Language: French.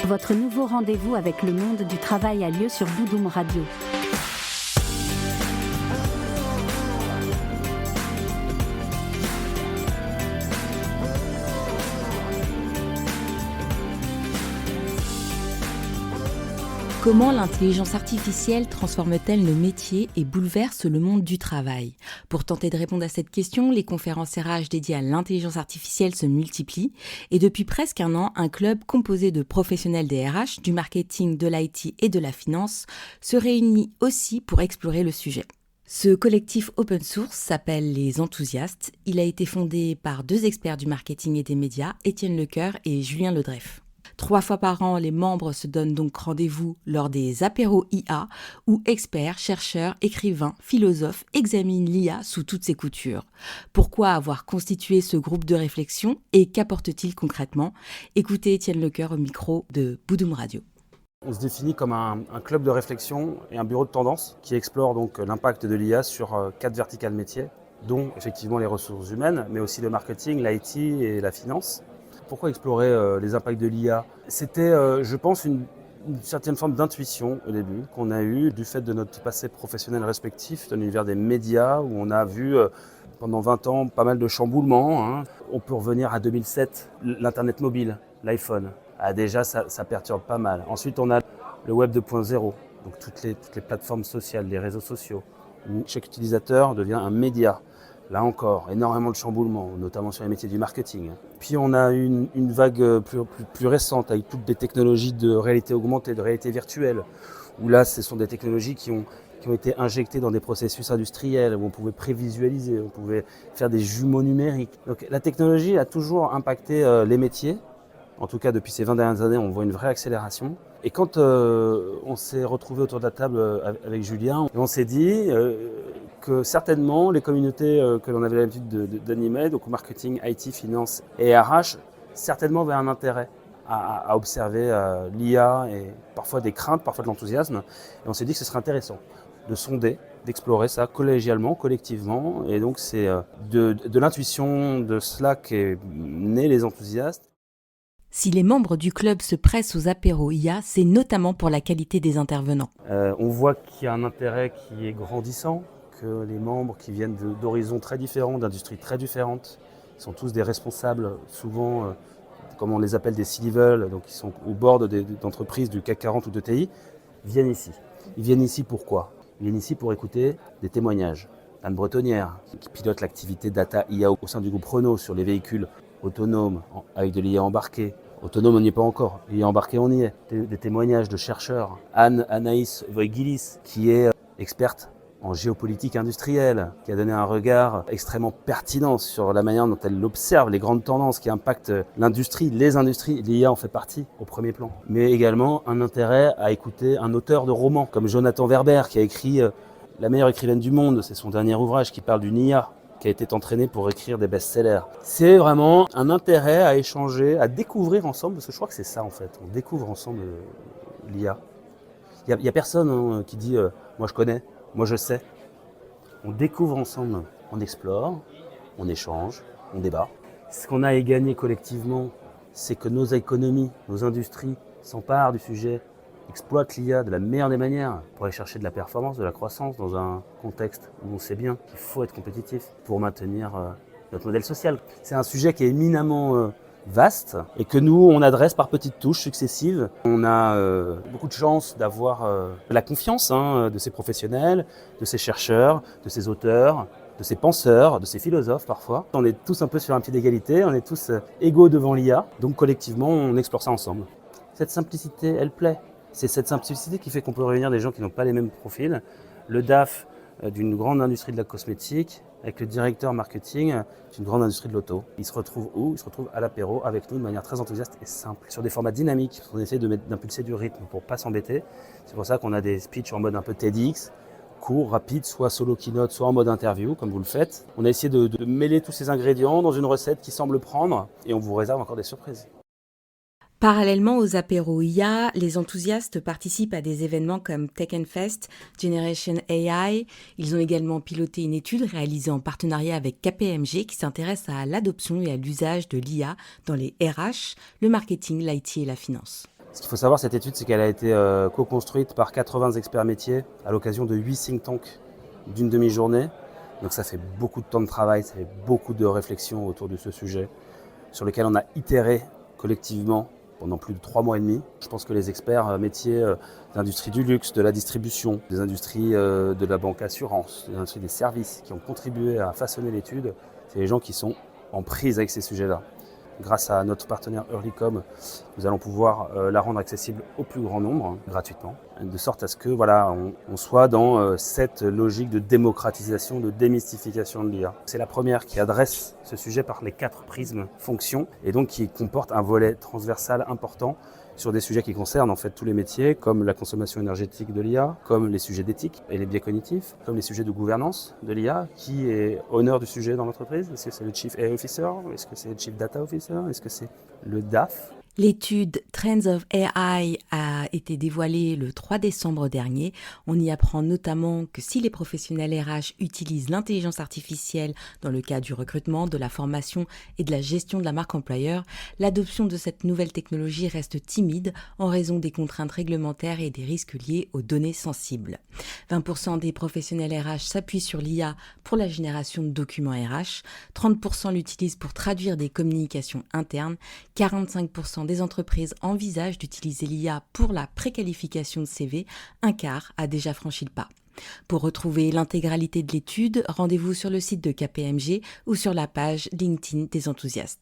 Votre nouveau rendez-vous avec le monde du travail a lieu sur Boudoum Radio. Comment l'intelligence artificielle transforme-t-elle nos métiers et bouleverse le monde du travail ? Pour tenter de répondre à cette question, les conférences RH dédiées à l'intelligence artificielle se multiplient et depuis presque un an, un club composé de professionnels des RH, du marketing, de l'IT et de la finance se réunit aussi pour explorer le sujet. Ce collectif open source s'appelle Les Enthousiastes. Il a été fondé par 2 experts du marketing et des médias, Étienne Lecoeur et Julien Ledreff. 3 fois par an, les membres se donnent donc rendez-vous lors des apéros IA où experts, chercheurs, écrivains, philosophes examinent l'IA sous toutes ses coutures. Pourquoi avoir constitué ce groupe de réflexion et qu'apporte-t-il concrètement ? Écoutez Étienne Lecoeur au micro de Boudoum Radio. On se définit comme un club de réflexion et un bureau de tendance qui explore donc l'impact de l'IA sur 4 verticales métiers, dont effectivement les ressources humaines, mais aussi le marketing, l'IT et la finance. Pourquoi explorer les impacts de l'IA ? C'était, je pense, une certaine forme d'intuition au début qu'on a eue du fait de notre passé professionnel respectif dans l'univers des médias où on a vu pendant 20 ans pas mal de chamboulements. On peut revenir à 2007, l'Internet mobile, l'iPhone. Déjà, ça perturbe pas mal. Ensuite, on a le Web 2.0, donc toutes les plateformes sociales, les réseaux sociaux, où chaque utilisateur devient un média. Là encore, énormément de chamboulements, notamment sur les métiers du marketing. Puis on a une vague plus récente avec toutes les technologies de réalité augmentée, de réalité virtuelle, où là, ce sont des technologies qui ont été injectées dans des processus industriels, où on pouvait prévisualiser, on pouvait faire des jumeaux numériques. Donc la technologie a toujours impacté les métiers. En tout cas, depuis ces 20 dernières années, on voit une vraie accélération. Et quand on s'est retrouvé autour de la table avec Julien, on s'est dit que certainement les communautés que l'on avait l'habitude d'animer, donc marketing, IT, finance et RH, certainement avaient un intérêt à observer l'IA et parfois des craintes, parfois de l'enthousiasme. Et on s'est dit que ce serait intéressant de sonder, d'explorer ça collégialement, collectivement. Et donc c'est de l'intuition de cela qu'est né Les Enthousiastes. Si les membres du club se pressent aux apéros IA, c'est notamment pour la qualité des intervenants. On voit qu'il y a un intérêt qui est grandissant, que les membres qui viennent d'horizons très différents, d'industries très différentes, sont tous des responsables, souvent, comme on les appelle des C-level, donc ils sont au bord d'entreprises du CAC 40 ou de TI, viennent ici. Ils viennent ici pourquoi ? Ils viennent ici pour écouter des témoignages. Anne Bretonnière, qui pilote l'activité data IA au sein du groupe Renault sur les véhicules autonomes avec de l'IA embarquée. Autonome, on n'y est pas encore. IA embarqué, on y est. Des témoignages de chercheurs. Anaïs Voigilis, qui est experte en géopolitique industrielle, qui a donné un regard extrêmement pertinent sur la manière dont elle observe les grandes tendances qui impactent l'industrie, les industries. L'IA en fait partie au premier plan. Mais également un intérêt à écouter un auteur de romans, comme Jonathan Werber, qui a écrit La meilleure écrivaine du monde. C'est son dernier ouvrage qui parle d'une IA qui a été entraîné pour écrire des best-sellers. C'est vraiment un intérêt à échanger, à découvrir ensemble, parce que je crois que c'est ça en fait, on découvre ensemble l'IA. Il n'y a personne qui dit moi je connais, moi je sais. On découvre ensemble, on explore, on échange, on débat. Ce qu'on a à gagner collectivement, c'est que nos économies, nos industries s'emparent du sujet, exploite l'IA de la meilleure des manières pour aller chercher de la performance, de la croissance dans un contexte où on sait bien qu'il faut être compétitif pour maintenir notre modèle social. C'est un sujet qui est éminemment vaste et que nous, on adresse par petites touches successives. On a beaucoup de chance d'avoir la confiance de ces professionnels, de ces chercheurs, de ces auteurs, de ces penseurs, de ces philosophes parfois. On est tous un peu sur un pied d'égalité, on est tous égaux devant l'IA, donc collectivement, on explore ça ensemble. Cette simplicité, elle plaît. C'est cette simplicité qui fait qu'on peut réunir des gens qui n'ont pas les mêmes profils. Le DAF d'une grande industrie de la cosmétique avec le directeur marketing d'une grande industrie de l'auto. Ils se retrouvent où ? Ils se retrouvent à l'apéro avec nous de manière très enthousiaste et simple, sur des formats dynamiques. On essaie d'impulser du rythme pour ne pas s'embêter. C'est pour ça qu'on a des speeches en mode un peu TEDx, court, rapide, soit solo keynote, soit en mode interview, comme vous le faites. On a essayé de mêler tous ces ingrédients dans une recette qui semble prendre et on vous réserve encore des surprises. Parallèlement aux apéros IA, les enthousiastes participent à des événements comme Tech & Fest, Generation AI. Ils ont également piloté une étude réalisée en partenariat avec KPMG qui s'intéresse à l'adoption et à l'usage de l'IA dans les RH, le marketing, l'IT et la finance. Ce qu'il faut savoir, cette étude, c'est qu'elle a été co-construite par 80 experts métiers à l'occasion de 8 think tanks d'une demi-journée. Donc ça fait beaucoup de temps de travail, ça fait beaucoup de réflexions autour de ce sujet, sur lequel on a itéré collectivement pendant plus de 3 mois et demi. Je pense que les experts métiers de l'industrie du luxe, de la distribution, des industries de la banque assurance, des industries des services qui ont contribué à façonner l'étude, c'est les gens qui sont en prise avec ces sujets-là. Grâce à notre partenaire Earlycom, nous allons pouvoir la rendre accessible au plus grand nombre, gratuitement, de sorte à ce que on soit dans cette logique de démocratisation, de démystification de l'IA. C'est la première qui adresse ce sujet par les 4 prismes fonctions et donc qui comporte un volet transversal important sur des sujets qui concernent en fait tous les métiers, comme la consommation énergétique de l'IA, comme les sujets d'éthique et les biais cognitifs, comme les sujets de gouvernance de l'IA. Qui est honneur du sujet dans l'entreprise? Est-ce que c'est le Chief AI Officer? Est-ce que c'est le Chief Data Officer? Est-ce que c'est le DAF? L'étude Trends of AI a été dévoilée le 3 décembre dernier. On y apprend notamment que si les professionnels RH utilisent l'intelligence artificielle dans le cadre du recrutement, de la formation et de la gestion de la marque employeur, l'adoption de cette nouvelle technologie reste timide en raison des contraintes réglementaires et des risques liés aux données sensibles. 20% des professionnels RH s'appuient sur l'IA pour la génération de documents RH, 30% l'utilisent pour traduire des communications internes, 45% des entreprises envisagent d'utiliser l'IA pour la préqualification de CV, un quart a déjà franchi le pas. Pour retrouver l'intégralité de l'étude, rendez-vous sur le site de KPMG ou sur la page LinkedIn des enthousiastes.